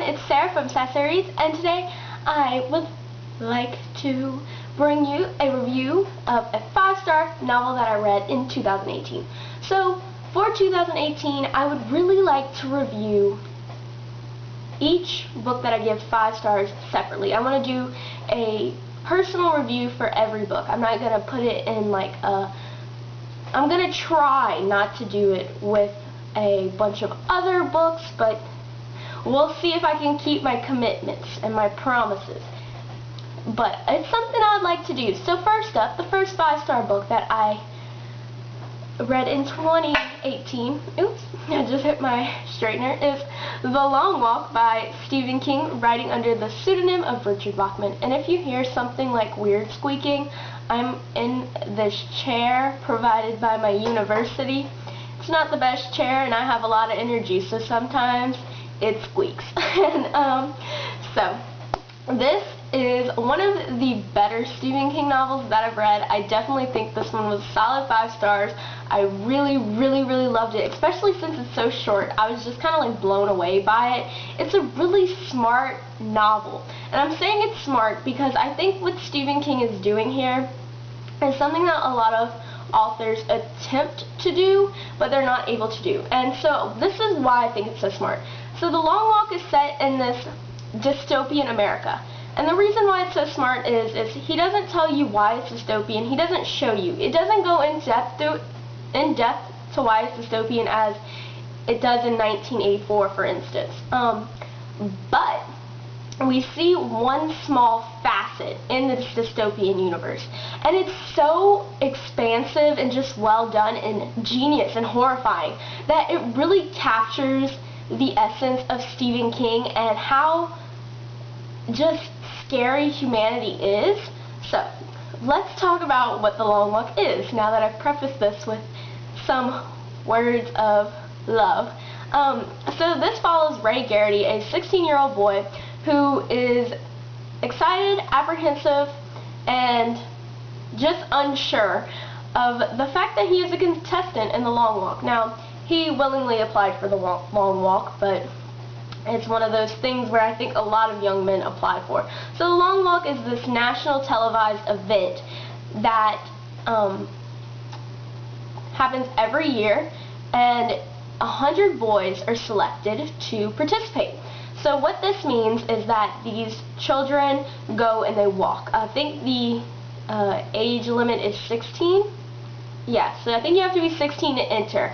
it's Sarah from Sassari's, and today I would like to bring you a review of a 5-star novel that I read in 2018. So, for 2018, I would really like to review each book that I give 5 stars separately. I want to do a personal review for every book. I'm not going to put it in like a... I'm going to try not to do it with a bunch of other books, but we'll see if I can keep my commitments and my promises. But it's something I'd like to do. So first up, the first 5-star book that I read in 2018, oops, I just hit my straightener, is The Long Walk by Stephen King, writing under the pseudonym of Richard Bachman. And if you hear something like weird squeaking, I'm in this chair provided by my university. It's not the best chair, and I have a lot of energy, so sometimes it squeaks. And so this is one of the better Stephen King novels that I've read. I definitely think this one was a solid 5 stars. I really loved it, especially since it's so short. I was just kind of like blown away by it. It's a really smart novel, and I'm saying it's smart because I think what Stephen King is doing here is something that a lot of authors attempt to do, but they're not able to do. And so this is why I think it's so smart. So The Long Walk is set in this dystopian America. And the reason why it's so smart is he doesn't tell you why it's dystopian. He doesn't show you. It doesn't go in depth to why it's dystopian as it does in 1984, for instance. But we see one small facet in this dystopian universe, and it's so expansive and just well done and genius and horrifying that it really captures the essence of Stephen King and how just scary humanity is. So let's talk about what The Long Walk is, now that I've prefaced this with some words of love. So this follows Ray Garrity, a 16-year-old boy who is excited, apprehensive, and just unsure of the fact that he is a contestant in The Long Walk. Now, he willingly applied for The Long Walk, but it's one of those things where I think a lot of young men apply for. So The Long Walk is this national televised event that happens every year, and 100 boys are selected to participate. So what this means is that these children go and they walk. I think the age limit is 16. Yeah, so I think you have to be 16 to enter.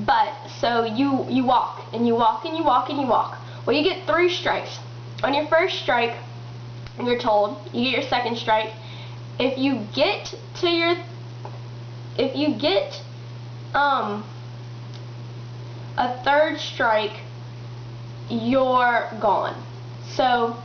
But so you walk and you walk and you walk and you walk. Well, you get 3 strikes. On your first strike, you're told you get your second strike. If you get a third strike, you're gone. So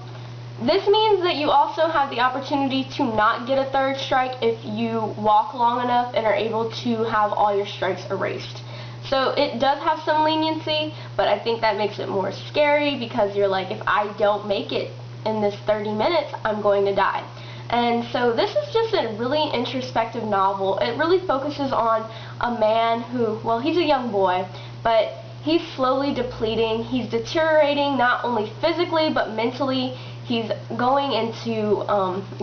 this means that you also have the opportunity to not get a third strike if you walk long enough and are able to have all your strikes erased. So it does have some leniency, but I think that makes it more scary because you're like, if I don't make it in this 30 minutes, I'm going to die. And so this is just a really introspective novel. It really focuses on a man who, well, he's a young boy, but he's slowly depleting. He's deteriorating not only physically but mentally. He's going into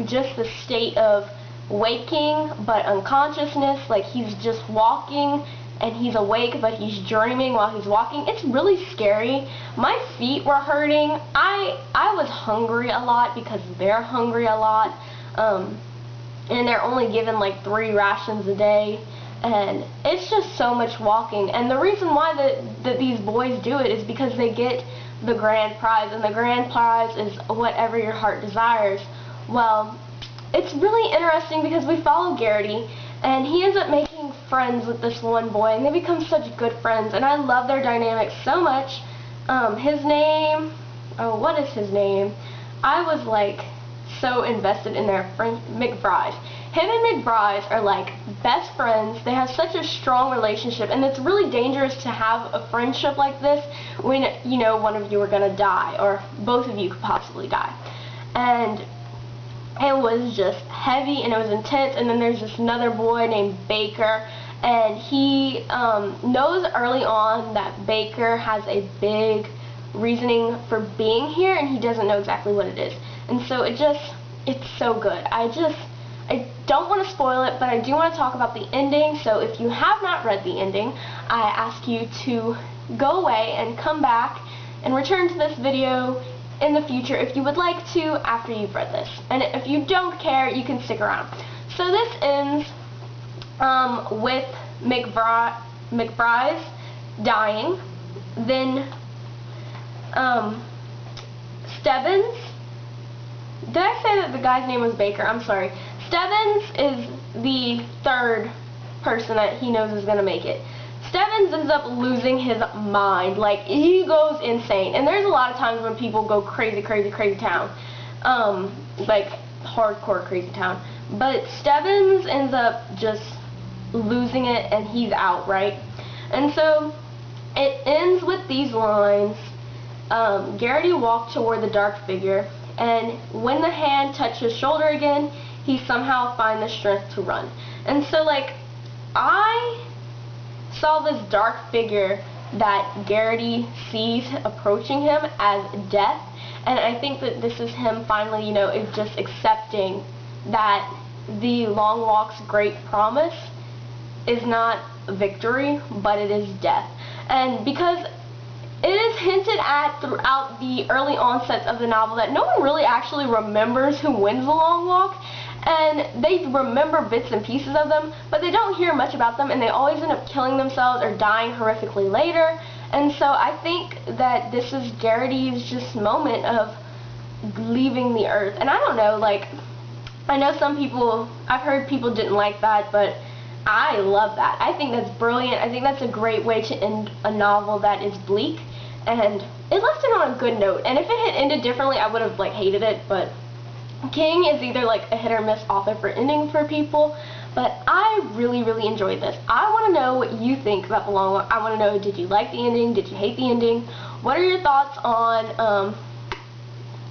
just the state of waking but unconsciousness. Like he's just walking and he's awake but he's dreaming while he's walking. It's really scary. My feet were hurting. I was hungry a lot because they're hungry a lot. And they're only given like 3 rations a day. And it's just so much walking. And the reason why that these boys do it is because they get the grand prize. And the grand prize is whatever your heart desires. Well, it's really interesting because we follow Garrity. And he ends up making friends with this one boy. And they become such good friends. And I love their dynamic so much. His name... Oh, what is his name? I was like so invested in their friend McBride. Him and McBride are like best friends. They have such a strong relationship, and it's really dangerous to have a friendship like this when you know one of you are gonna die, or both of you could possibly die. And it was just heavy and it was intense. And then there's this another boy named Baker, and he knows early on that Baker has a big reasoning for being here, and he doesn't know exactly what it is. And so it's so good. I don't want to spoil it, but I do want to talk about the ending. So if you have not read the ending, I ask you to go away and come back and return to this video in the future if you would like to after you've read this. And if you don't care, you can stick around. So this ends with McBride's dying. Then Stebbins, did I say that the guy's name was Baker? I'm sorry. Stebbins is the third person that he knows is going to make it. Stebbins ends up losing his mind. Like, he goes insane. And there's a lot of times when people go crazy, crazy, crazy town. Like, hardcore crazy town. But Stebbins ends up just losing it, and he's out, right? And so it ends with these lines. Garrity walked toward the dark figure, and when the hand touched his shoulder again, he somehow found the strength to run. And so, like, I saw this dark figure that Garrity sees approaching him as death, and I think that this is him finally, is just accepting that the Long Walk's great promise is not victory, but it is death. And because it is hinted at throughout the early onsets of the novel that no one really actually remembers who wins the Long Walk, and they remember bits and pieces of them, but they don't hear much about them, and they always end up killing themselves or dying horrifically later. And so I think that this is Garrity's just moment of leaving the earth. And I don't know, like, I know some people, I've heard people didn't like that, but I love that. I think that's brilliant. I think that's a great way to end a novel that is bleak, and it left it on a good note. And if it had ended differently, I would have, like, hated it, but King is either, like, a hit or miss author for ending for people, but I really, really enjoyed this. I want to know what you think about the Long Walk. I want to know, did you like the ending? Did you hate the ending? What are your thoughts on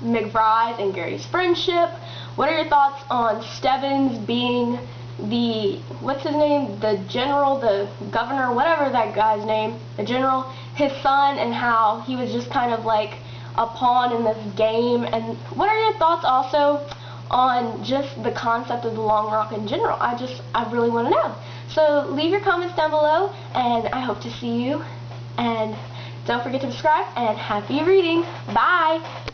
McBride and Garrity's friendship? What are your thoughts on Stebbins being the, what's his name, the general, the governor, whatever that guy's name, the general, his son, and how he was just kind of like a pawn in this game? And what are your thoughts also on just the concept of the Long Walk in general? I really want to know. So leave your comments down below, and I hope to see you, and don't forget to subscribe, and happy reading. Bye!